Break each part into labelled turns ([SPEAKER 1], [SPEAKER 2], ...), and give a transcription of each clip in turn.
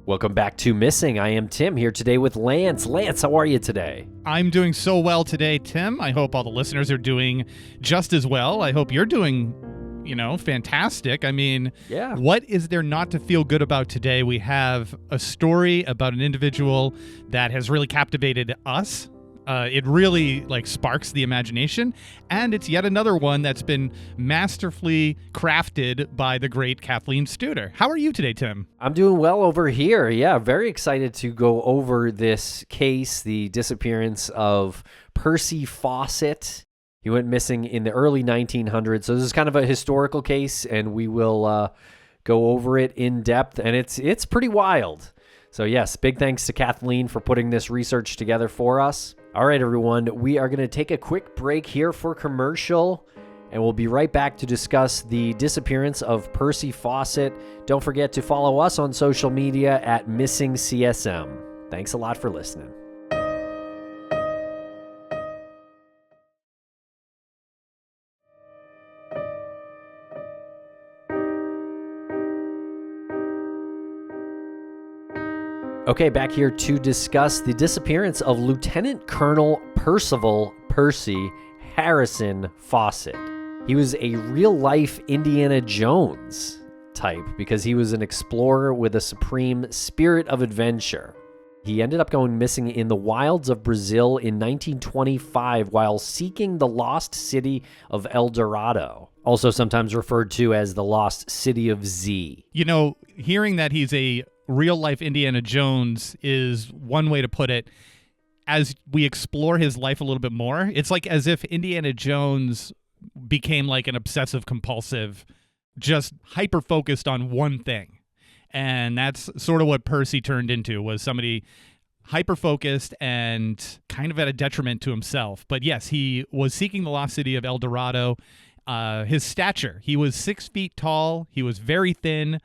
[SPEAKER 1] Welcome back to Missing. I am Tim here today with Lance. Lance, how are you today?
[SPEAKER 2] I'm doing so well today, Tim. I hope all the listeners are doing just as well. I hope you're doing, fantastic. I mean, What is there not to feel good about today? We have a story about an individual that has really captivated us. It really sparks the imagination, and it's yet another one that's been masterfully crafted by the great Kathleen Studer. How are you today, Tim?
[SPEAKER 1] I'm doing well over here. Yeah, very excited to go over this case, the disappearance of Percy Fawcett. He went missing in the early 1900s, so this is kind of a historical case, and we will go over it in depth, and it's pretty wild. So yes, big thanks to Kathleen for putting this research together for us. All right, everyone, we are going to take a quick break here for commercial, and we'll be right back to discuss the disappearance of Percy Fawcett. Don't forget to follow us on social media at MissingCSM. Thanks a lot for listening. Okay, back here to discuss the disappearance of Lieutenant Colonel Percival Percy Harrison Fawcett. He was a real-life Indiana Jones type because he was an explorer with a supreme spirit of adventure. He ended up going missing in the wilds of Brazil in 1925 while seeking the lost city of El Dorado, also sometimes referred to as the lost city of Z.
[SPEAKER 2] Hearing that he's a real-life Indiana Jones is one way to put it. As we explore his life a little bit more, it's like as if Indiana Jones became like an obsessive-compulsive, just hyper-focused on one thing. And that's sort of what Percy turned into, was somebody hyper-focused and kind of at a detriment to himself. But yes, he was seeking the lost city of El Dorado. His stature, he was 6 feet tall, he was very thin,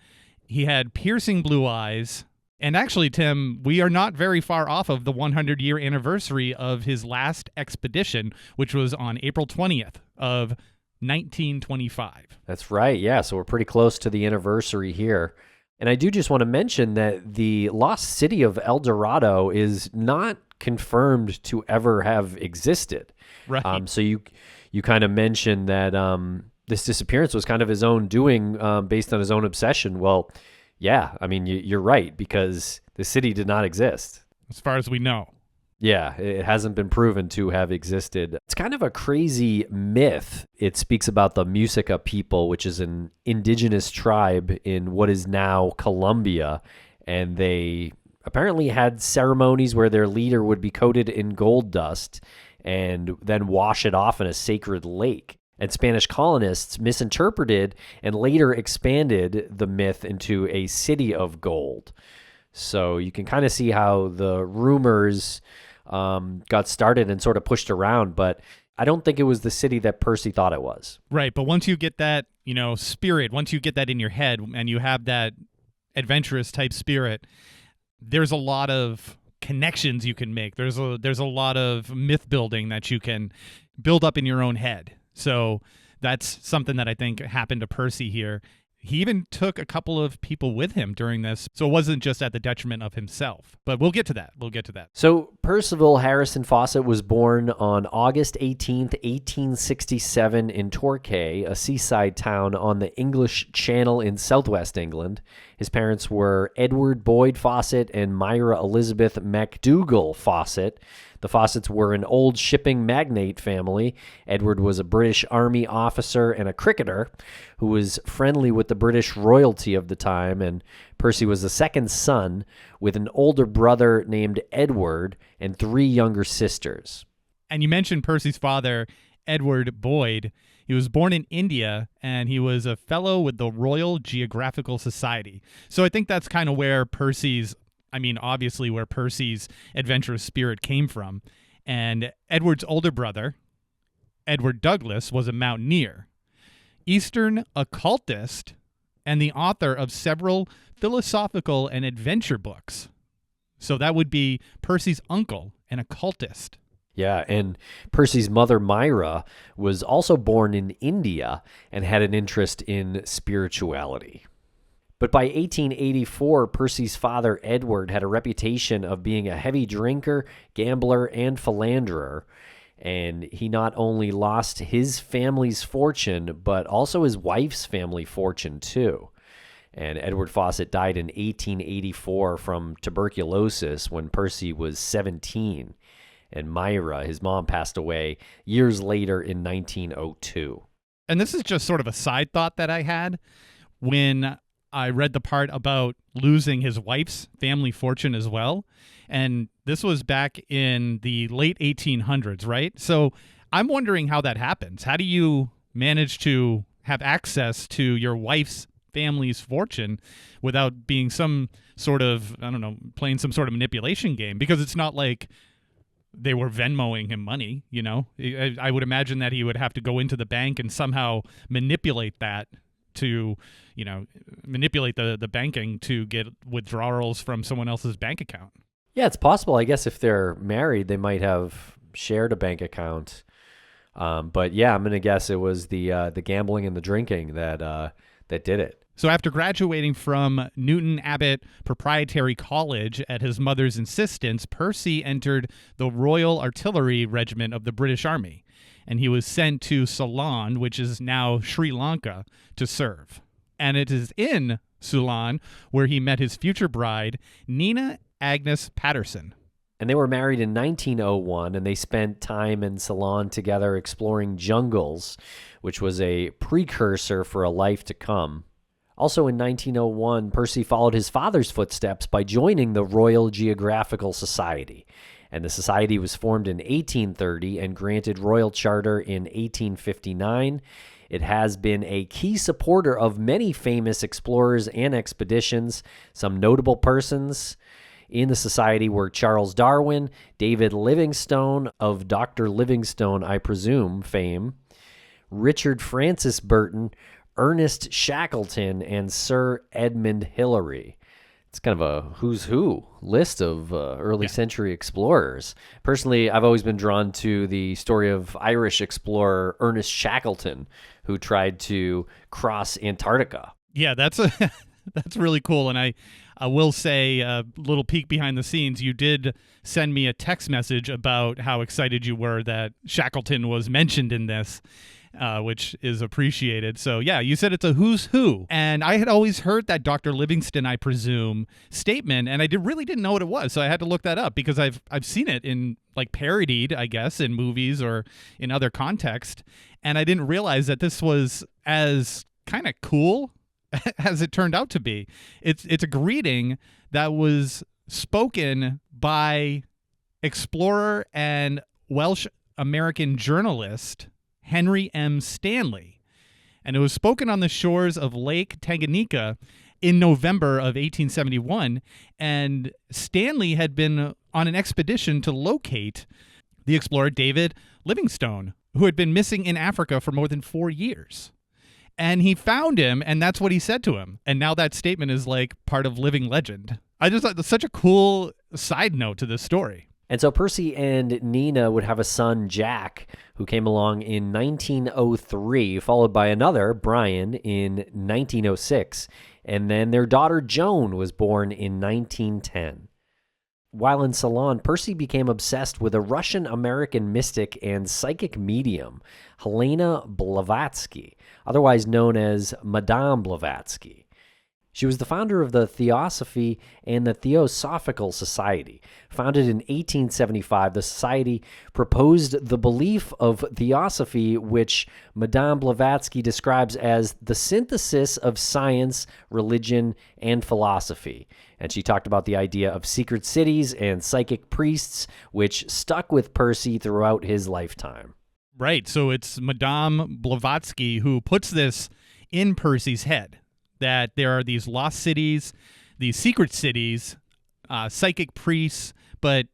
[SPEAKER 2] he had piercing blue eyes. And actually, Tim, we are not very far off of the 100-year anniversary of his last expedition, which was on April 20th of 1925.
[SPEAKER 1] That's right, yeah. So we're pretty close to the anniversary here. And I do just want to mention that the lost city of El Dorado is not confirmed to ever have existed.
[SPEAKER 2] Right.
[SPEAKER 1] So you kind of mentioned that this disappearance was kind of his own doing based on his own obsession. Well, yeah, I mean, you're right, because the city did not exist.
[SPEAKER 2] As far as we know.
[SPEAKER 1] Yeah, it hasn't been proven to have existed. It's kind of a crazy myth. It speaks about the Musica people, which is an indigenous tribe in what is now Colombia, and they apparently had ceremonies where their leader would be coated in gold dust and then wash it off in a sacred lake. And Spanish colonists misinterpreted and later expanded the myth into a city of gold. So you can kind of see how the rumors got started and sort of pushed around, but I don't think it was the city that Percy thought it was.
[SPEAKER 2] Right, but once you get that, spirit, once you get that in your head and you have that adventurous type spirit, there's a lot of connections you can make. There's a lot of myth building that you can build up in your own head. So that's something that I think happened to Percy here. He even took a couple of people with him during this, so it wasn't just at the detriment of himself. But we'll get to that.
[SPEAKER 1] So Percival Harrison Fawcett was born on August 18th, 1867 in Torquay, a seaside town on the English Channel in southwest England. His parents were Edward Boyd Fawcett and Myra Elizabeth MacDougall Fawcett. The Fawcetts were an old shipping magnate family. Edward was a British Army officer and a cricketer who was friendly with the British royalty of the time, and Percy was the second son with an older brother named Edward and 3 younger sisters.
[SPEAKER 2] And you mentioned Percy's father, Edward Boyd. He was born in India, and he was a fellow with the Royal Geographical Society. So I think that's kind of where Percy's adventurous spirit came from. And Edward's older brother, Edward Douglas, was a mountaineer, Eastern occultist, and the author of several philosophical and adventure books. So that would be Percy's uncle, an occultist.
[SPEAKER 1] Yeah, and Percy's mother, Myra, was also born in India and had an interest in spirituality. But by 1884, Percy's father, Edward, had a reputation of being a heavy drinker, gambler, and philanderer. And he not only lost his family's fortune, but also his wife's family fortune, too. And Edward Fawcett died in 1884 from tuberculosis when Percy was 17. And Myra, his mom, passed away years later in 1902.
[SPEAKER 2] And this is just sort of a side thought that I had when I read the part about losing his wife's family fortune as well. And this was back in the late 1800s, right? So I'm wondering how that happens. How do you manage to have access to your wife's family's fortune without being some sort of, I don't know, playing some sort of manipulation game? Because it's not like they were Venmoing him money, you know? I would imagine that he would have to go into the bank and somehow manipulate that to, you know, manipulate the banking to get withdrawals from someone else's bank account.
[SPEAKER 1] Yeah, it's possible. I guess if they're married, they might have shared a bank account. But yeah, I'm going to guess it was the gambling and the drinking that did it.
[SPEAKER 2] So after graduating from Newton Abbot Proprietary College at his mother's insistence, Percy entered the Royal Artillery Regiment of the British Army, and he was sent to Ceylon, which is now Sri Lanka, to serve. And it is in Ceylon where he met his future bride, Nina Agnes Patterson.
[SPEAKER 1] And they were married in 1901, and they spent time in Ceylon together exploring jungles, which was a precursor for a life to come. Also in 1901, Percy followed his father's footsteps by joining the Royal Geographical Society. And the society was formed in 1830 and granted royal charter in 1859. It has been a key supporter of many famous explorers and expeditions. Some notable persons in the society were Charles Darwin, David Livingstone of Dr. Livingstone, I presume, fame, Richard Francis Burton, Ernest Shackleton, and Sir Edmund Hillary. It's kind of a who's who list of early century explorers. Personally, I've always been drawn to the story of Irish explorer Ernest Shackleton, who tried to cross Antarctica.
[SPEAKER 2] Yeah, that's really cool. And I will say, a little peek behind the scenes, you did send me a text message about how excited you were that Shackleton was mentioned in this. Which is appreciated. So yeah, you said it's a who's who. And I had always heard that Dr. Livingston, I presume, statement, and I really didn't know what it was. So I had to look that up because I've seen it in, like, parodied, I guess, in movies or in other context. And I didn't realize that this was as kind of cool as it turned out to be. It's a greeting that was spoken by explorer and Welsh American journalist Henry M. Stanley, and it was spoken on the shores of Lake Tanganyika in November of 1871, and Stanley had been on an expedition to locate the explorer David Livingstone, who had been missing in Africa for more than 4 years. And he found him, and that's what he said to him. And now that statement is like part of living legend. I just thought that's such a cool side note to this story.
[SPEAKER 1] And so Percy and Nina would have a son, Jack, who came along in 1903, followed by another, Brian, in 1906. And then their daughter, Joan, was born in 1910. While in Ceylon, Percy became obsessed with a Russian-American mystic and psychic medium, Helena Blavatsky, otherwise known as Madame Blavatsky. She was the founder of the Theosophy and the Theosophical Society. Founded in 1875, the society proposed the belief of Theosophy, which Madame Blavatsky describes as the synthesis of science, religion, and philosophy. And she talked about the idea of secret cities and psychic priests, which stuck with Percy throughout his lifetime.
[SPEAKER 2] Right, so it's Madame Blavatsky who puts this in Percy's head, that there are these lost cities, these secret cities, psychic priests, but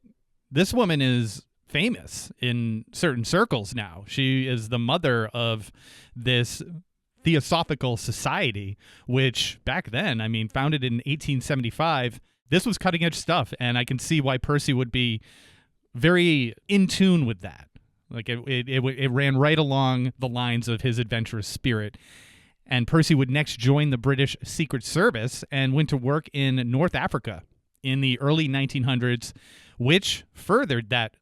[SPEAKER 2] this woman is famous in certain circles now. She is the mother of this Theosophical Society, which back then, I mean, founded in 1875, this was cutting edge stuff, and I can see why Percy would be very in tune with that. Like it ran right along the lines of his adventurous spirit. And Percy would next join the British Secret Service and went to work in North Africa in the early 1900s, which furthered that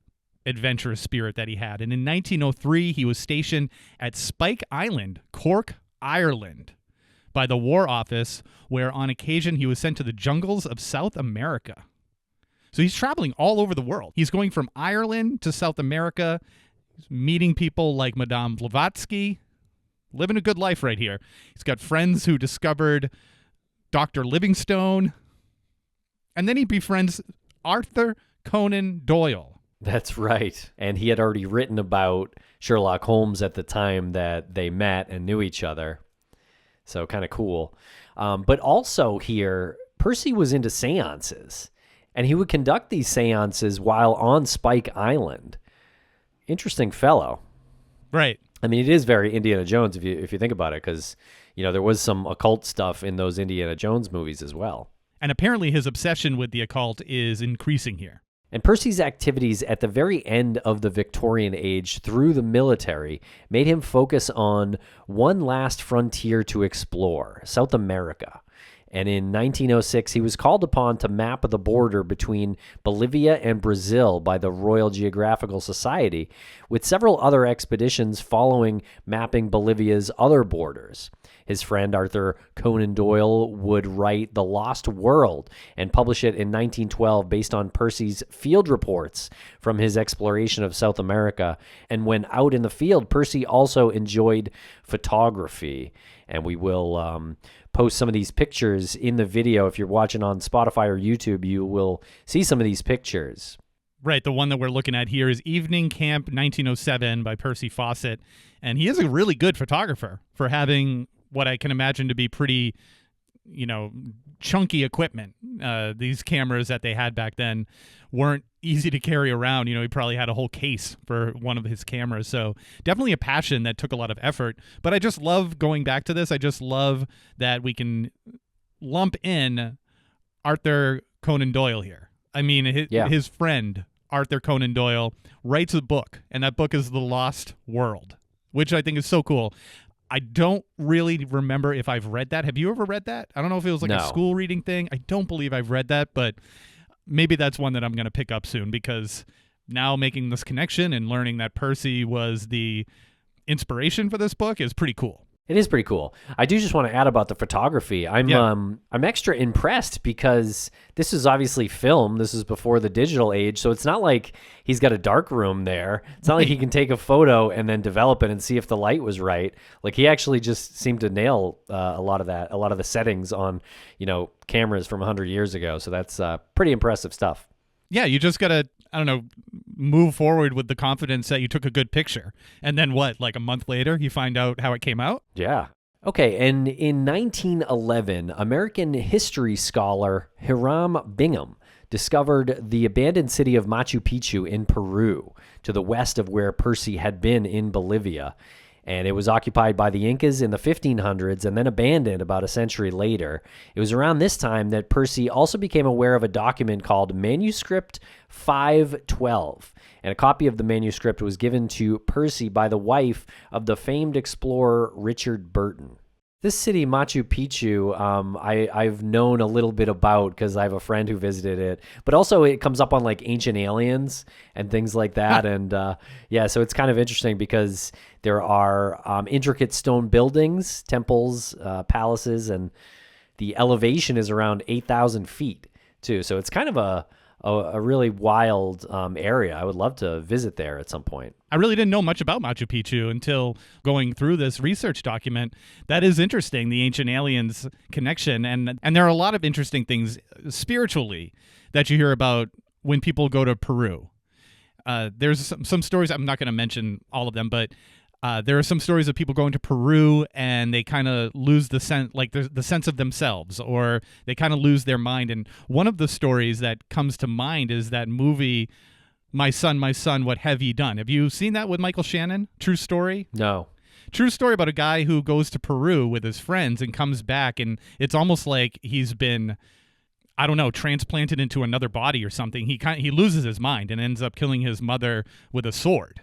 [SPEAKER 2] adventurous spirit that he had. And in 1903, he was stationed at Spike Island, Cork, Ireland, by the War Office, where on occasion he was sent to the jungles of South America. So he's traveling all over the world. He's going from Ireland to South America, meeting people like Madame Blavatsky, living a good life right here. He's got friends who discovered Dr. Livingstone, and then he befriends Arthur Conan Doyle.
[SPEAKER 1] That's right. And he had already written about Sherlock Holmes at the time that they met and knew each other. So kind of cool. But also here, Percy was into seances, and he would conduct these seances while on Spike Island. Interesting fellow.
[SPEAKER 2] Right.
[SPEAKER 1] I mean, it is very Indiana Jones if you think about it, because, there was some occult stuff in those Indiana Jones movies as well.
[SPEAKER 2] And apparently his obsession with the occult is increasing here.
[SPEAKER 1] And Percy's activities at the very end of the Victorian age through the military made him focus on one last frontier to explore, South America. And in 1906, he was called upon to map the border between Bolivia and Brazil by the Royal Geographical Society, with several other expeditions following mapping Bolivia's other borders. His friend Arthur Conan Doyle would write The Lost World and publish it in 1912 based on Percy's field reports from his exploration of South America. And when out in the field, Percy also enjoyed photography. And we will post some of these pictures in the video. If you're watching on Spotify or YouTube, you will see some of these pictures.
[SPEAKER 2] Right, the one that we're looking at here is Evening Camp 1907 by Percy Fawcett. And he is a really good photographer for having what I can imagine to be pretty, chunky equipment. These cameras that they had back then weren't easy to carry around. He probably had a whole case for one of his cameras. So definitely a passion that took a lot of effort. But I just love going back to this. I just love that we can lump in Arthur Conan Doyle here. I mean, his friend, Arthur Conan Doyle, writes a book, and that book is The Lost World, which I think is so cool. I don't really remember if I've read that. Have you ever read that? I don't know if it was like a school reading thing. I don't believe I've read that, but maybe that's one that I'm going to pick up soon, because now making this connection and learning that Percy was the inspiration for this book is pretty cool.
[SPEAKER 1] It is pretty cool. I do just want to add about the photography. I'm extra impressed because this is obviously film. This is before the digital age, so it's not like he's got a dark room there. It's not like he can take a photo and then develop it and see if the light was right. Like, he actually just seemed to nail a lot of the settings on, cameras from 100 years ago. So that's pretty impressive stuff.
[SPEAKER 2] Yeah, you just got to, move forward with the confidence that you took a good picture. And then what, like a month later, you find out how it came out?
[SPEAKER 1] Yeah. Okay, and in 1911, American history scholar Hiram Bingham discovered the abandoned city of Machu Picchu in Peru, to the west of where Percy had been in Bolivia. And it was occupied by the Incas in the 1500s and then abandoned about a century later. It was around this time that Percy also became aware of a document called Manuscript 512. And a copy of the manuscript was given to Percy by the wife of the famed explorer Richard Burton. This city, Machu Picchu, I've known a little bit about because I have a friend who visited it. But also it comes up on like Ancient Aliens and things like that. And so it's kind of interesting because there are intricate stone buildings, temples, palaces, and the elevation is around 8,000 feet too. So it's kind of a really wild area. I would love to visit there at some point.
[SPEAKER 2] I really didn't know much about Machu Picchu until going through this research document. That is interesting, the Ancient Aliens connection. And there are a lot of interesting things spiritually that you hear about when people go to Peru. There's some stories, I'm not going to mention all of them, but there are some stories of people going to Peru and they kind of lose the sense, like the sense of themselves, or they kind of lose their mind. And one of the stories that comes to mind is that movie, My Son, What Have Ye Done? Have you seen that with Michael Shannon? True story?
[SPEAKER 1] No.
[SPEAKER 2] True story about a guy who goes to Peru with his friends and comes back, and it's almost like he's been, transplanted into another body or something. He loses his mind and ends up killing his mother with a sword.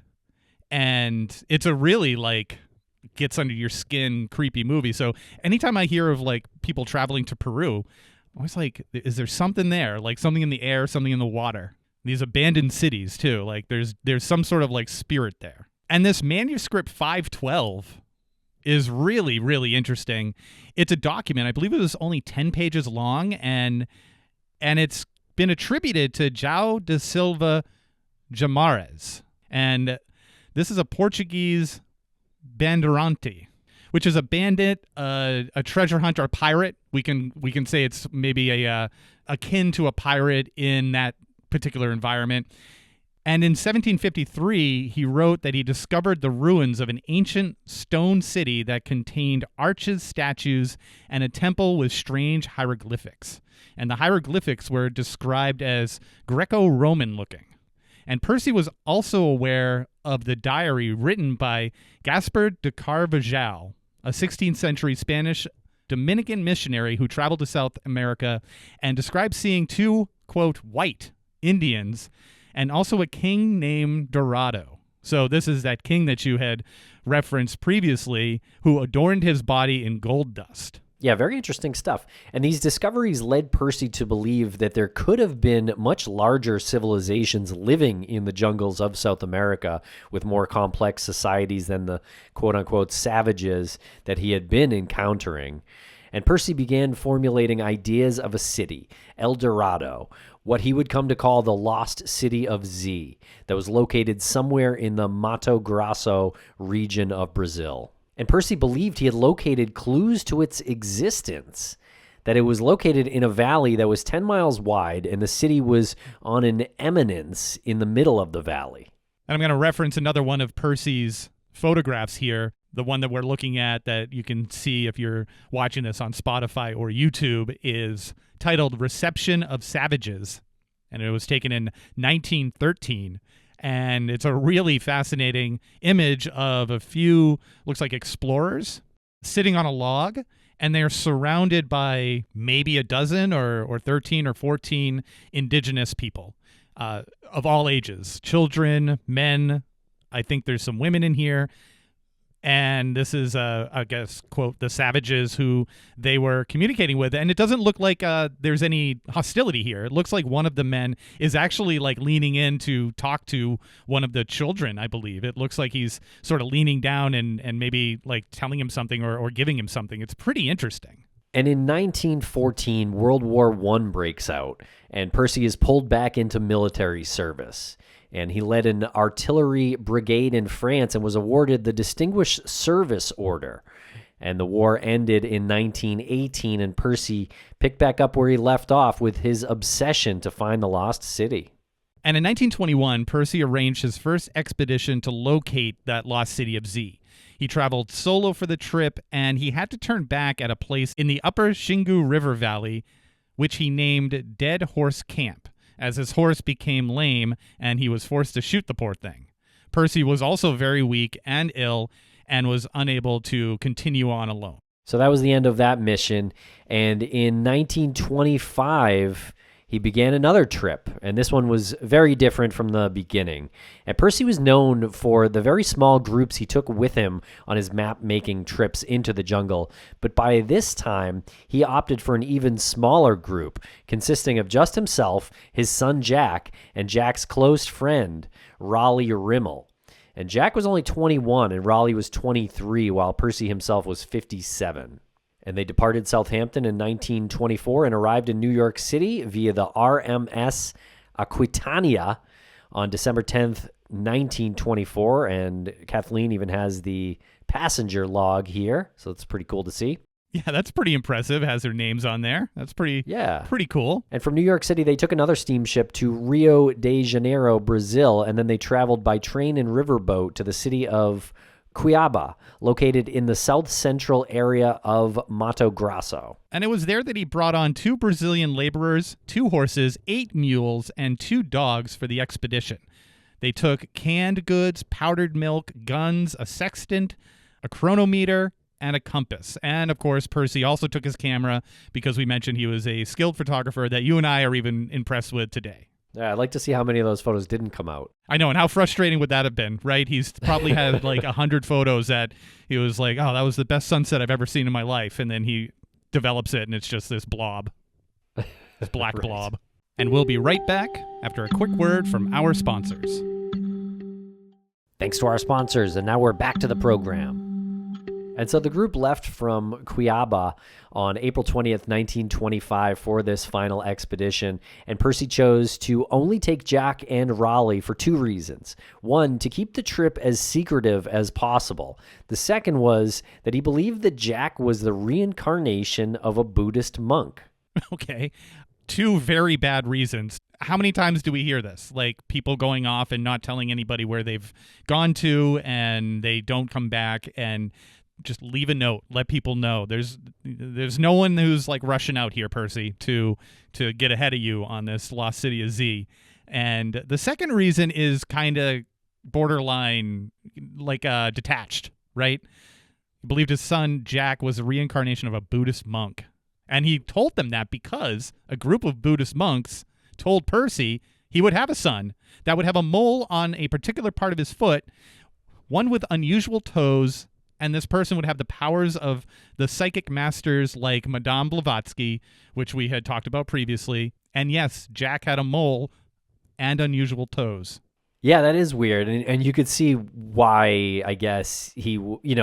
[SPEAKER 2] And it's a really gets under your skin creepy movie. So anytime I hear of like people traveling to Peru, I'm always like, is there something there? Like something in the air, something in the water. These abandoned cities too. Like there's some sort of like spirit there. And this manuscript 512 is really, really interesting. It's a document. I believe it was only 10 pages long, and it's been attributed to João de Silva Guimarães. And this is a Portuguese bandeirante, which is a bandit, a treasure hunter, a pirate. We can say it's maybe akin to a pirate in that particular environment. And in 1753, he wrote that he discovered the ruins of an ancient stone city that contained arches, statues, and a temple with strange hieroglyphics. And the hieroglyphics were described as Greco-Roman looking. And Percy was also aware of the diary written by Gaspar de Carvajal, a 16th century Spanish Dominican missionary who traveled to South America and described seeing two, quote, white Indians and also a king named Dorado. So this is that king that you had referenced previously who adorned his body in gold dust.
[SPEAKER 1] Yeah, very interesting stuff. And these discoveries led Percy to believe that there could have been much larger civilizations living in the jungles of South America with more complex societies than the quote-unquote savages that he had been encountering. And Percy began formulating ideas of a city, El Dorado, what he would come to call the lost city of Z, that was located somewhere in the Mato Grosso region of Brazil. And Percy believed he had located clues to its existence, that it was located in a valley that was 10 miles wide, and the city was on an eminence in the middle of the valley.
[SPEAKER 2] And I'm going to reference another one of Percy's photographs here. The one that we're looking at that you can see if you're watching this on Spotify or YouTube is titled Reception of Savages, and it was taken in 1913. And it's a really fascinating image of a few, looks like explorers, sitting on a log, and they're surrounded by maybe a dozen or 13 or 14 indigenous people of all ages, children, men. I think there's some women in here. And this is, I guess, quote, the savages who they were communicating with. And it doesn't look like there's any hostility here. It looks like one of the men is actually like leaning in to talk to one of the children, I believe. It looks like he's sort of leaning down and maybe like telling him something or giving him something. It's pretty interesting.
[SPEAKER 1] And in 1914, World War I breaks out, and Percy is pulled back into military service. And he led an artillery brigade in France and was awarded the Distinguished Service Order. And the war ended in 1918, and Percy picked back up where he left off with his obsession to find the lost city.
[SPEAKER 2] And in 1921, Percy arranged his first expedition to locate that lost city of Z. He traveled solo for the trip, and he had to turn back at a place in the upper Xingu River Valley, which he named Dead Horse Camp, as his horse became lame and he was forced to shoot the poor thing. Percy was also very weak and ill and was unable to continue on alone.
[SPEAKER 1] So that was the end of that mission. And in 1925, he began another trip, and this one was very different from the beginning. And Percy was known for the very small groups he took with him on his map-making trips into the jungle. But by this time, he opted for an even smaller group, consisting of just himself, his son Jack, and Jack's close friend, Raleigh Rimmell. And Jack was only 21, and Raleigh was 23, while Percy himself was 57. And they departed Southampton in 1924 and arrived in New York City via the RMS Aquitania on December 10th, 1924. And Kathleen even has the passenger log here, so it's pretty cool to see.
[SPEAKER 2] Yeah, that's pretty impressive. Has their names on there. That's pretty cool.
[SPEAKER 1] And from New York City, they took another steamship to Rio de Janeiro, Brazil, and then they traveled by train and riverboat to the city of Cuiabá, located in the south-central area of Mato Grosso.
[SPEAKER 2] And it was there that he brought on 2 Brazilian laborers, 2 horses, 8 mules, and 2 dogs for the expedition. They took canned goods, powdered milk, guns, a sextant, a chronometer, and a compass. And, of course, Percy also took his camera because we mentioned he was a skilled photographer that you and I are even impressed with today.
[SPEAKER 1] Yeah, I'd like to see how many of those photos didn't come out.
[SPEAKER 2] I know, and how frustrating would that have been, right? He's probably had like 100 photos that he was like, oh, that was the best sunset I've ever seen in my life. And then he develops it, and it's just this blob, this black
[SPEAKER 1] Right.
[SPEAKER 2] blob. And we'll be right back after a quick word from our sponsors.
[SPEAKER 1] Thanks to our sponsors, and now we're back to the program. And so the group left from Cuiaba on April 20th, 1925 for this final expedition, and Percy chose to only take Jack and Raleigh for two reasons. One, to keep the trip as secretive as possible. The second was that he believed that Jack was the reincarnation of a Buddhist monk.
[SPEAKER 2] Okay. Two very bad reasons. How many times do we hear this? Like people going off and not telling anybody where they've gone to, and they don't come back, and just leave a note, let people know. There's no one who's like rushing out here, Percy, to get ahead of you on this Lost City of Z. And the second reason is kind of borderline like detached, right? He believed his son Jack was a reincarnation of a Buddhist monk. And he told them that because a group of Buddhist monks told Percy he would have a son that would have a mole on a particular part of his foot, one with unusual toes, and this person would have the powers of the psychic masters like Madame Blavatsky, which we had talked about previously. And yes, Jack had a mole and unusual toes.
[SPEAKER 1] Yeah, that is weird. And you could see why, I guess,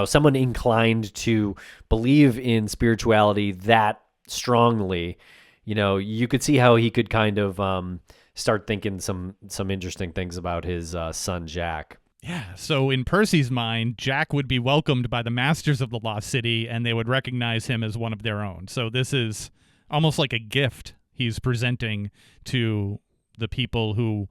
[SPEAKER 1] someone inclined to believe in spirituality that strongly, you could see how he could kind of start thinking some interesting things about his son, Jack.
[SPEAKER 2] Yeah, so in Percy's mind, Jack would be welcomed by the masters of the Lost City, and they would recognize him as one of their own. So this is almost like a gift he's presenting to the people who,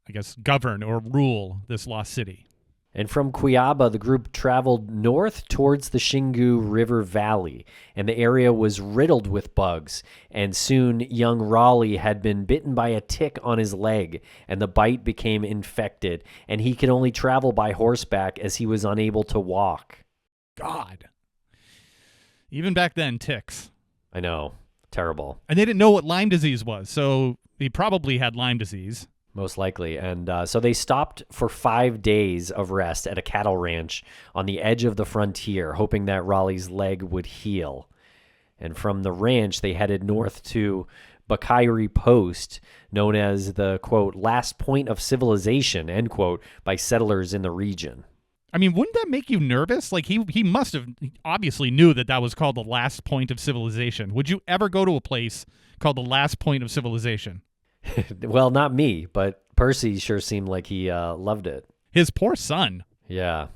[SPEAKER 2] I guess, govern or rule this Lost City.
[SPEAKER 1] And from Cuiaba, the group traveled north towards the Xingu River Valley, and the area was riddled with bugs. And soon, young Raleigh had been bitten by a tick on his leg, and the bite became infected, and he could only travel by horseback as he was unable to walk.
[SPEAKER 2] God. Even back then, ticks.
[SPEAKER 1] I know. Terrible.
[SPEAKER 2] And they didn't know what Lyme disease was, so he probably had Lyme disease.
[SPEAKER 1] Most likely. And so they stopped for 5 days of rest at a cattle ranch on the edge of the frontier, hoping that Raleigh's leg would heal. And from the ranch, they headed north to Bakayri Post, known as the, quote, last point of civilization, end quote, by settlers in the region.
[SPEAKER 2] I mean, wouldn't that make you nervous? Like, he must have obviously knew that was called the last point of civilization. Would you ever go to a place called the last point of civilization?
[SPEAKER 1] Well, not me, but Percy sure seemed like he loved it.
[SPEAKER 2] His poor son.
[SPEAKER 1] Yeah.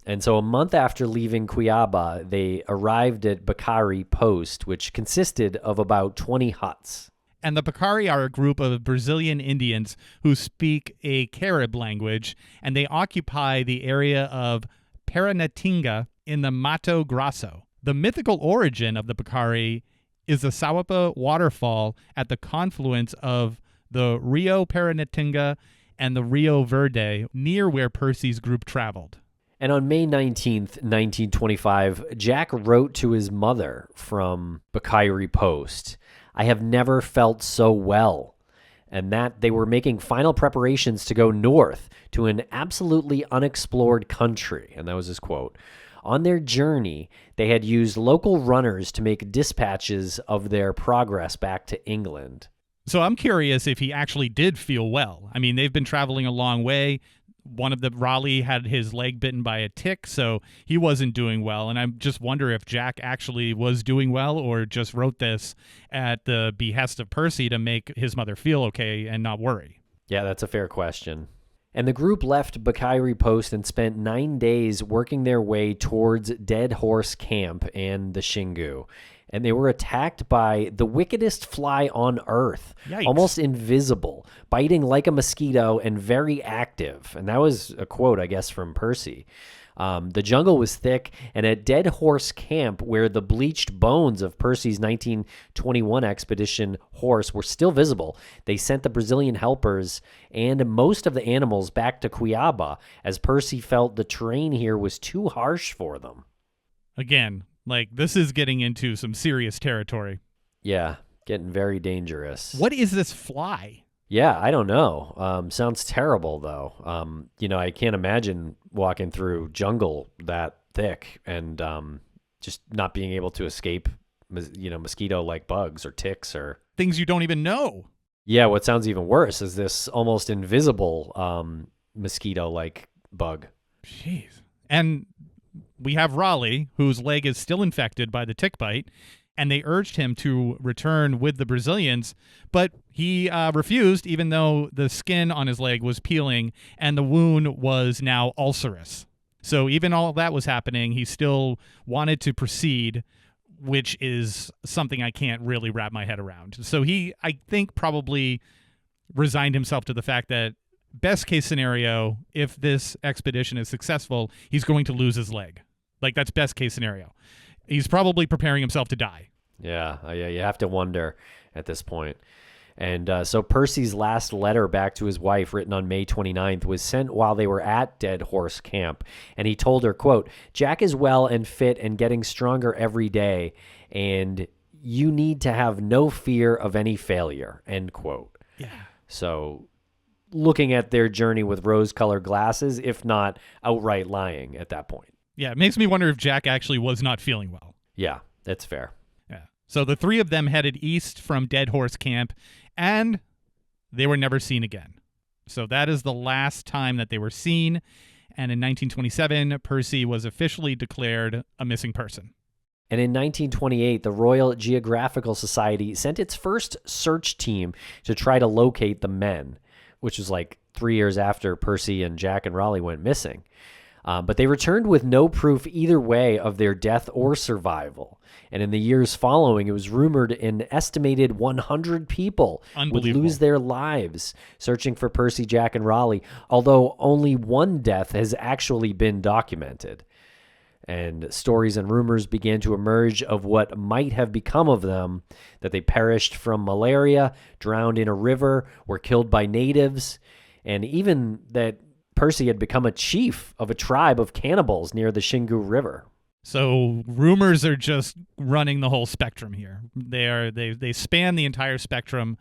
[SPEAKER 1] And so a month after leaving Cuiaba, they arrived at Bakari Post, which consisted of about 20 huts.
[SPEAKER 2] And the Bakari are a group of Brazilian Indians who speak a Carib language, and they occupy the area of Paranatinga in the Mato Grosso. The mythical origin of the Bakari is the Sawapa waterfall at the confluence of the Rio Paranatinga and the Rio Verde, near where Percy's group traveled.
[SPEAKER 1] And on May 19th, 1925, Jack wrote to his mother from Bakayri Post, "I have never felt so well," and that they were making final preparations to go north to an absolutely unexplored country, and that was his quote. On their journey, they had used local runners to make dispatches of their progress back to England.
[SPEAKER 2] So I'm curious if he actually did feel well. I mean, they've been traveling a long way. One of the Raleigh had his leg bitten by a tick, so he wasn't doing well. And I just wonder if Jack actually was doing well or just wrote this at the behest of Percy to make his mother feel okay and not worry.
[SPEAKER 1] Yeah, that's a fair question. And the group left Bakayri Post and spent 9 days working their way towards Dead Horse Camp and the Xingu. And they were attacked by the wickedest fly on earth,
[SPEAKER 2] Yikes.
[SPEAKER 1] almost invisible, biting like a mosquito and very active. And that was a quote, I guess, from Percy. The jungle was thick, and at Dead Horse Camp, where the bleached bones of Percy's 1921 expedition horse were still visible, they sent the Brazilian helpers and most of the animals back to Cuiaba, as Percy felt the terrain here was too harsh for them.
[SPEAKER 2] Again, like, this is getting into some serious territory.
[SPEAKER 1] Yeah, getting very dangerous.
[SPEAKER 2] What is this fly?
[SPEAKER 1] Yeah, I don't know. Sounds terrible though. I can't imagine walking through jungle that thick and just not being able to escape, mosquito-like bugs or ticks or
[SPEAKER 2] Things you don't even know.
[SPEAKER 1] yeah. What sounds even worse is this almost invisible mosquito-like bug.
[SPEAKER 2] Jeez. And we have Raleigh, whose leg is still infected by the tick bite, and they urged him to return with the Brazilians, but he refused, even though the skin on his leg was peeling and the wound was now ulcerous. So even all that was happening, he still wanted to proceed, which is something I can't really wrap my head around. So he, I think, probably resigned himself to the fact that best case scenario, if this expedition is successful, he's going to lose his leg. Like, that's best case scenario. He's probably preparing himself to die.
[SPEAKER 1] Yeah, you have to wonder at this point. And so Percy's last letter back to his wife, written on May 29th, was sent while they were at Dead Horse Camp. And he told her, quote, "Jack is well and fit and getting stronger every day, and you need to have no fear of any failure," end quote.
[SPEAKER 2] Yeah.
[SPEAKER 1] So looking at their journey with rose-colored glasses, if not outright lying at that point.
[SPEAKER 2] Yeah, it makes me wonder if Jack actually was not feeling well.
[SPEAKER 1] Yeah, that's fair.
[SPEAKER 2] Yeah. So the three of them headed east from Dead Horse Camp, and they were never seen again. So that is the last time that they were seen. And in 1927, Percy was officially declared a missing person.
[SPEAKER 1] And in 1928, the Royal Geographical Society sent its first search team to try to locate the men, which was like 3 years after Percy and Jack and Raleigh went missing. But they returned with no proof either way of their death or survival. And in the years following, it was rumored an estimated 100 people would lose their lives searching for Percy, Jack, and Raleigh, although only one death has actually been documented. And stories and rumors began to emerge of what might have become of them, that they perished from malaria, drowned in a river, were killed by natives, and even that Percy had become a chief of a tribe of cannibals near the Xingu River.
[SPEAKER 2] So rumors are just running the whole spectrum here. They span the entire spectrum.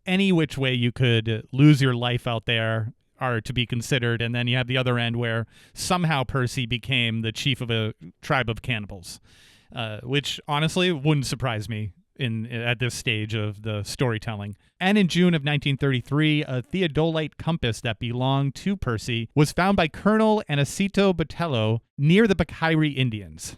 [SPEAKER 2] Any which way you could lose your life out there are to be considered. And then you have the other end where somehow Percy became the chief of a tribe of cannibals, which honestly wouldn't surprise me at this stage of the storytelling. And in June of 1933, a theodolite compass that belonged to Percy was found by Colonel Anacito Botelho near the Bakairi Indians.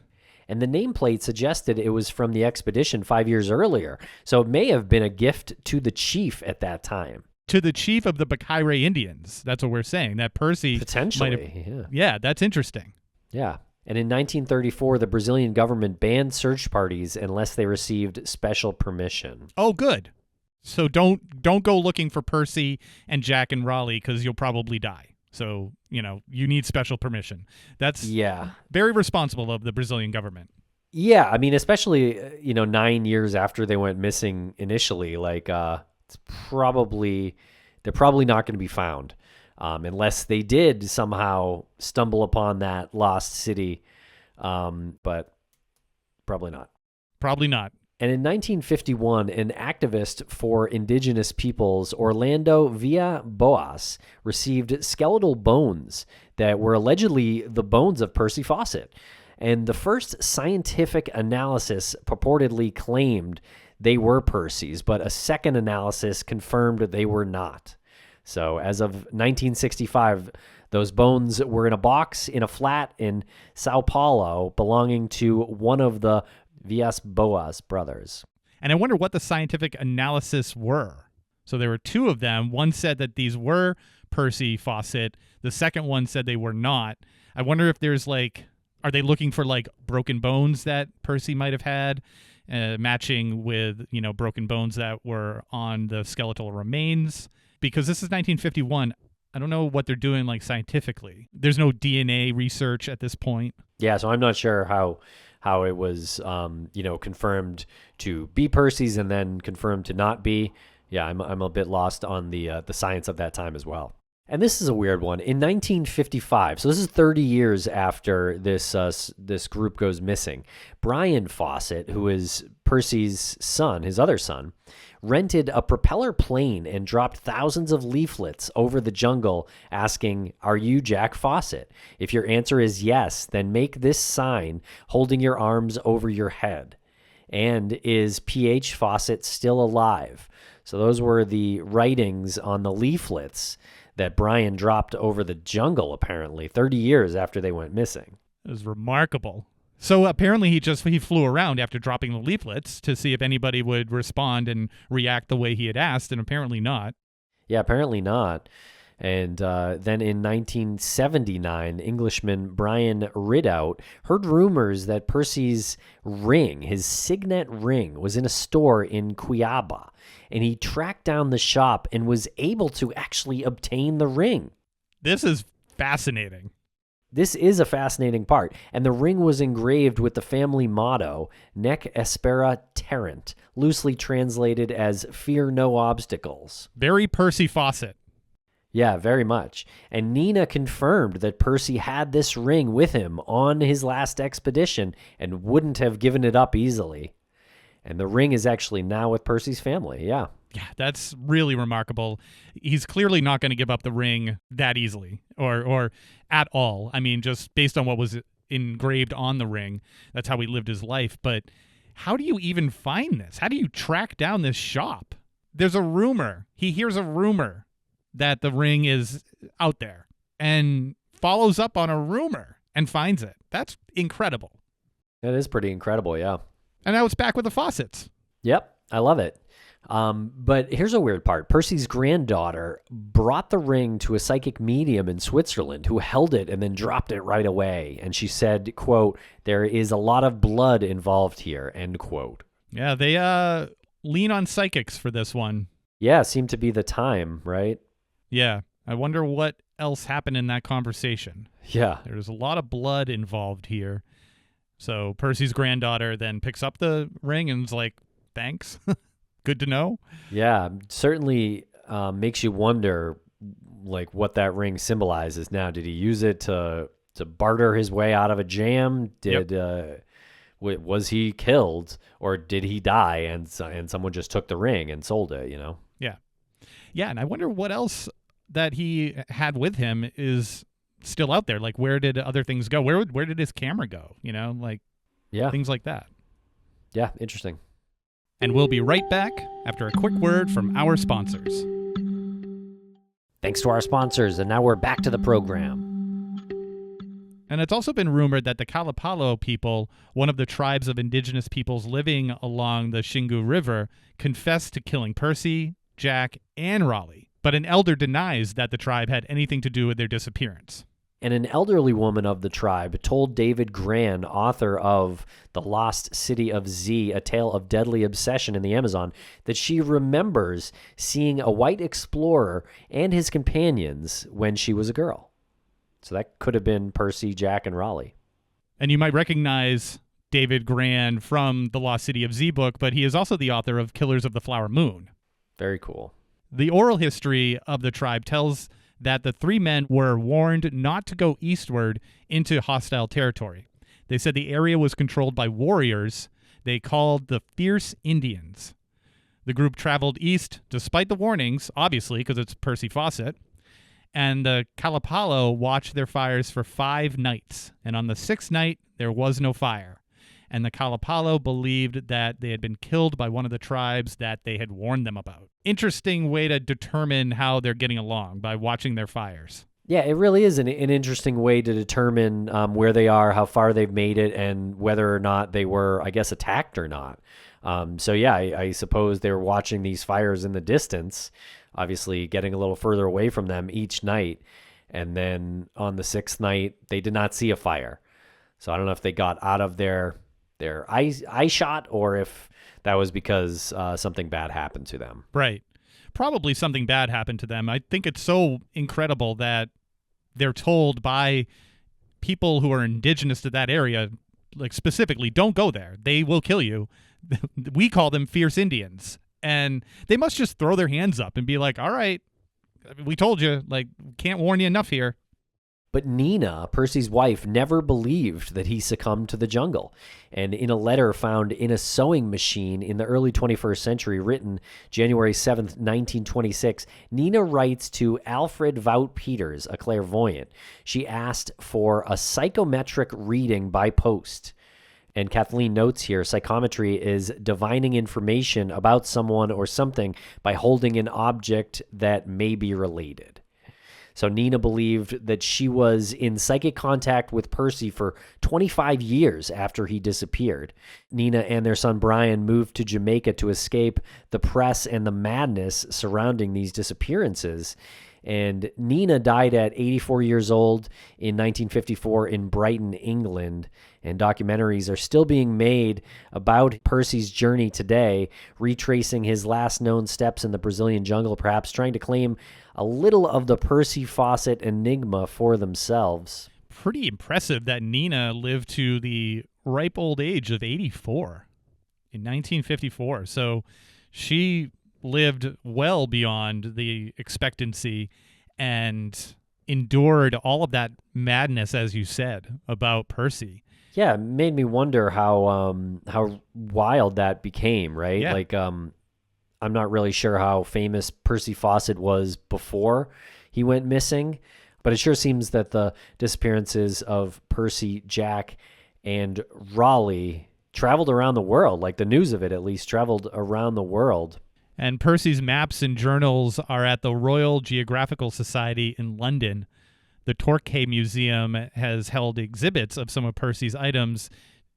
[SPEAKER 1] And the nameplate suggested it was from the expedition 5 years earlier, so it may have been a gift to the chief at that time.
[SPEAKER 2] To the chief of the Bakairi Indians. That's what we're saying. That Percy
[SPEAKER 1] potentially,
[SPEAKER 2] yeah, that's interesting.
[SPEAKER 1] Yeah. And in 1934, the Brazilian government banned search parties unless they received special permission.
[SPEAKER 2] Oh, good. So don't go looking for Percy and Jack and Raleigh because you'll probably die. So, you need special permission. That's very responsible of the Brazilian government.
[SPEAKER 1] Yeah, I mean, especially, 9 years after they went missing initially, they're probably not going to be found. Unless they did somehow stumble upon that lost city, but probably not.
[SPEAKER 2] Probably not.
[SPEAKER 1] And in 1951, an activist for indigenous peoples, Orlando Villa Boas, received skeletal bones that were allegedly the bones of Percy Fawcett. And the first scientific analysis purportedly claimed they were Percy's, but a second analysis confirmed they were not. So as of 1965, those bones were in a box in a flat in Sao Paulo belonging to one of the Villas Boas brothers.
[SPEAKER 2] And I wonder what the scientific analysis were. So there were two of them. One said that these were Percy Fawcett. The second one said they were not. I wonder if there's are they looking for broken bones that Percy might have had, matching with, broken bones that were on the skeletal remains? Because this is 1951, I don't know what they're doing scientifically. There's no DNA research at this point. Yeah,
[SPEAKER 1] so I'm not sure how it was confirmed to be Percy's and then confirmed to not be. Yeah, I'm a bit lost on the science of that time as well. And this is a weird one. In 1955, so this is 30 years after this group goes missing, Brian Fawcett, who is Percy's son, his other son, rented a propeller plane and dropped thousands of leaflets over the jungle asking, "Are you Jack Fawcett? If your answer is yes, then make this sign holding your arms over your head. And is P.H. Fawcett still alive?" So those were the writings on the leaflets that Brian dropped over the jungle, apparently, 30 years after they went missing.
[SPEAKER 2] It was remarkable. So apparently he flew around after dropping the leaflets to see if anybody would respond and react the way he had asked, and apparently not.
[SPEAKER 1] Yeah, apparently not. And then in 1979, Englishman Brian Ridout heard rumors that Percy's ring, his signet ring, was in a store in Cuiabá, and he tracked down the shop and was able to actually obtain the ring.
[SPEAKER 2] This is fascinating.
[SPEAKER 1] This is a fascinating part, and the ring was engraved with the family motto, Nec Aspera Terrent, loosely translated as "Fear no obstacles."
[SPEAKER 2] Very Percy Fawcett.
[SPEAKER 1] Yeah, very much. And Nina confirmed that Percy had this ring with him on his last expedition and wouldn't have given it up easily. And the ring is actually now with Percy's family, yeah.
[SPEAKER 2] Yeah, that's really remarkable. He's clearly not going to give up the ring that easily or at all. I mean, just based on what was engraved on the ring, that's how he lived his life. But how do you even find this? How do you track down this shop? There's a rumor. He hears a rumor that the ring is out there and follows up on a rumor and finds it. That's incredible.
[SPEAKER 1] That is pretty incredible, yeah.
[SPEAKER 2] And now it's back with the Fawcetts.
[SPEAKER 1] Yep, I love it. But here's a weird part. Percy's granddaughter brought the ring to a psychic medium in Switzerland who held it and then dropped it right away. And she said, quote, "There is a lot of blood involved here," end quote.
[SPEAKER 2] Yeah, they lean on psychics for this one.
[SPEAKER 1] Yeah, seemed to be the time, right?
[SPEAKER 2] Yeah, I wonder what else happened in that conversation.
[SPEAKER 1] Yeah.
[SPEAKER 2] There's a lot of blood involved here. So Percy's granddaughter then picks up the ring and is like, "Thanks. Good to know."
[SPEAKER 1] Yeah, certainly makes you wonder, like, what that ring symbolizes now. Did he use it to barter his way out of a jam? Was he killed, or did he die and someone just took the ring and sold it, you know?
[SPEAKER 2] Yeah. Yeah, and I wonder what else that he had with him is still out there. Like, where did other things go? Where did his camera go? You know, like,
[SPEAKER 1] yeah,
[SPEAKER 2] things like that.
[SPEAKER 1] Yeah, interesting.
[SPEAKER 2] And we'll be right back after a quick word from our sponsors.
[SPEAKER 1] Thanks to our sponsors, and now we're back to the program.
[SPEAKER 2] And it's also been rumored that the Kalapalo people, one of the tribes of indigenous peoples living along the Xingu River, confessed to killing Percy, Jack, and Raleigh. But an elder denies that the tribe had anything to do with their disappearance.
[SPEAKER 1] And an elderly woman of the tribe told David Grann, author of The Lost City of Z, A Tale of Deadly Obsession in the Amazon, that she remembers seeing a white explorer and his companions when she was a girl. So that could have been Percy, Jack, and Raleigh.
[SPEAKER 2] And you might recognize David Grann from The Lost City of Z book, but he is also the author of Killers of the Flower Moon.
[SPEAKER 1] Very cool.
[SPEAKER 2] The oral history of the tribe tells that the three men were warned not to go eastward into hostile territory. They said the area was controlled by warriors they called the Fierce Indians. The group traveled east despite the warnings, obviously, because it's Percy Fawcett, and the Kalapalo watched their fires for 5 nights, and on the 6th night, there was no fire. And the Kalapalo believed that they had been killed by one of the tribes that they had warned them about. Interesting way to determine how they're getting along, by watching their fires.
[SPEAKER 1] Yeah, it really is an interesting way to determine where they are, how far they've made it, and whether or not they were, I guess, attacked or not. So yeah, I suppose they were watching these fires in the distance, obviously getting a little further away from them each night. And then on the 6th night, they did not see a fire. So I don't know if they got out of their eye shot, or if that was because something bad happened to them.
[SPEAKER 2] Right. Probably something bad happened to them. I think it's so incredible that they're told by people who are indigenous to that area, like specifically, don't go there. They will kill you. We call them Fierce Indians. And they must just throw their hands up and be like, all right, We told you, like, can't warn you enough here.
[SPEAKER 1] But Nina, Percy's wife, never believed that he succumbed to the jungle. And in a letter found in a sewing machine in the early 21st century, written January 7th, 1926, Nina writes to Alfred Vout Peters, a clairvoyant. She asked for a psychometric reading by post. And Kathleen notes here, psychometry is divining information about someone or something by holding an object that may be related. So Nina believed that she was in psychic contact with Percy for 25 years after he disappeared. Nina and their son Brian moved to Jamaica to escape the press and the madness surrounding these disappearances. And Nina died at 84 years old in 1954 in Brighton, England. And documentaries are still being made about Percy's journey today, retracing his last known steps in the Brazilian jungle, perhaps trying to claim a little of the Percy Fawcett enigma for themselves.
[SPEAKER 2] Pretty impressive that Nina lived to the ripe old age of 84 in 1954. So she lived well beyond the expectancy and endured all of that madness, as you said, about Percy.
[SPEAKER 1] Yeah, it made me wonder how wild that became, right?
[SPEAKER 2] Yeah.
[SPEAKER 1] Like, I'm not really sure how famous Percy Fawcett was before he went missing, but it sure seems that the disappearances of Percy, Jack, and Raleigh traveled around the world. Like, the news of it, at least, traveled around the world.
[SPEAKER 2] And Percy's maps and journals are at the Royal Geographical Society in London. The Torquay Museum has held exhibits of some of Percy's items,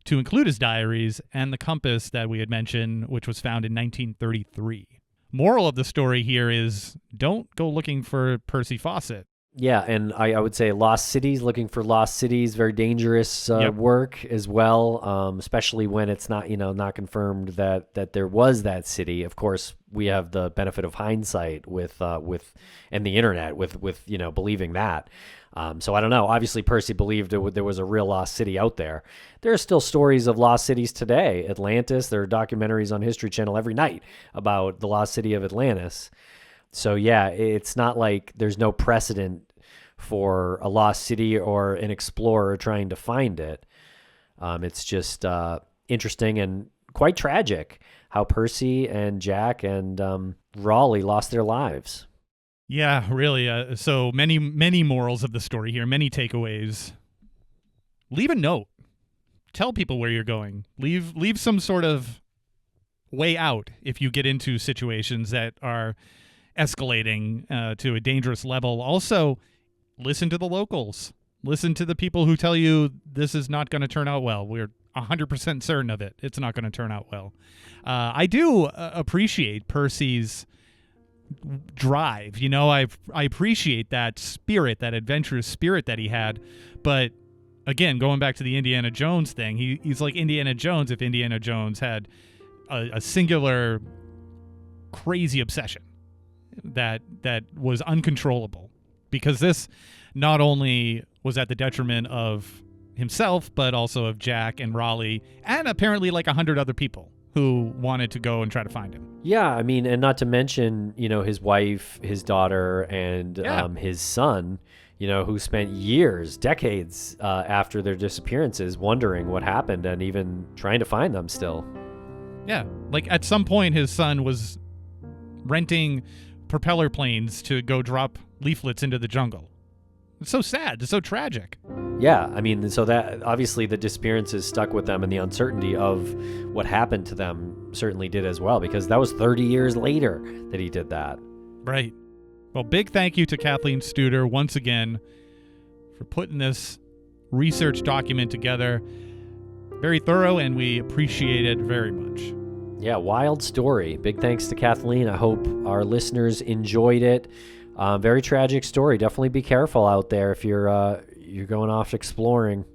[SPEAKER 2] to include his diaries and the compass that we had mentioned, which was found in 1933. Moral of the story here is don't go looking for Percy Fawcett.
[SPEAKER 1] Yeah, and I would say lost cities, looking for lost cities, very dangerous work as well, especially when it's not, not confirmed that there was that city. Of course, we have the benefit of hindsight with and the internet with believing that. So I don't know. Obviously, Percy believed there was a real lost city out there. There are still stories of lost cities today. Atlantis, there are documentaries on History Channel every night about the lost city of Atlantis. So yeah, it's not like there's no precedent for a lost city or an explorer trying to find it. It's just interesting and quite tragic how Percy and Jack and Raleigh lost their lives.
[SPEAKER 2] Yeah, really. So many morals of the story here, many takeaways. Leave a note. Tell people where you're going. Leave some sort of way out if you get into situations that are escalating to a dangerous level. Also, listen to the locals. Listen to the people who tell you this is not going to turn out well. We're 100% certain of it. It's not going to turn out well. I do appreciate Percy's drive. I appreciate that spirit, that adventurous spirit that he had. But again, going back to the Indiana Jones thing, he's like Indiana Jones if Indiana Jones had a singular crazy obsession that was uncontrollable, because this not only was at the detriment of himself, but also of Jack and Raleigh, and apparently like 100 other people who wanted to go and try to find him.
[SPEAKER 1] Yeah, I mean, and not to mention, his wife, his daughter, and his son, who spent years, decades after their disappearances wondering what happened and even trying to find them still.
[SPEAKER 2] Yeah, like at some point his son was renting propeller planes to go drop leaflets into the jungle. It's so sad. It's so tragic.
[SPEAKER 1] Yeah, I mean, so that obviously the disappearances stuck with them, and the uncertainty of what happened to them certainly did as well, because that was 30 years later that he did that.
[SPEAKER 2] Right. Well, big thank you to Kathleen Studer once again for putting this research document together. Very thorough, and we appreciate it very much.
[SPEAKER 1] Yeah, wild story. Big thanks to Kathleen. I hope our listeners enjoyed it. Very tragic story. Definitely be careful out there if you're going off exploring.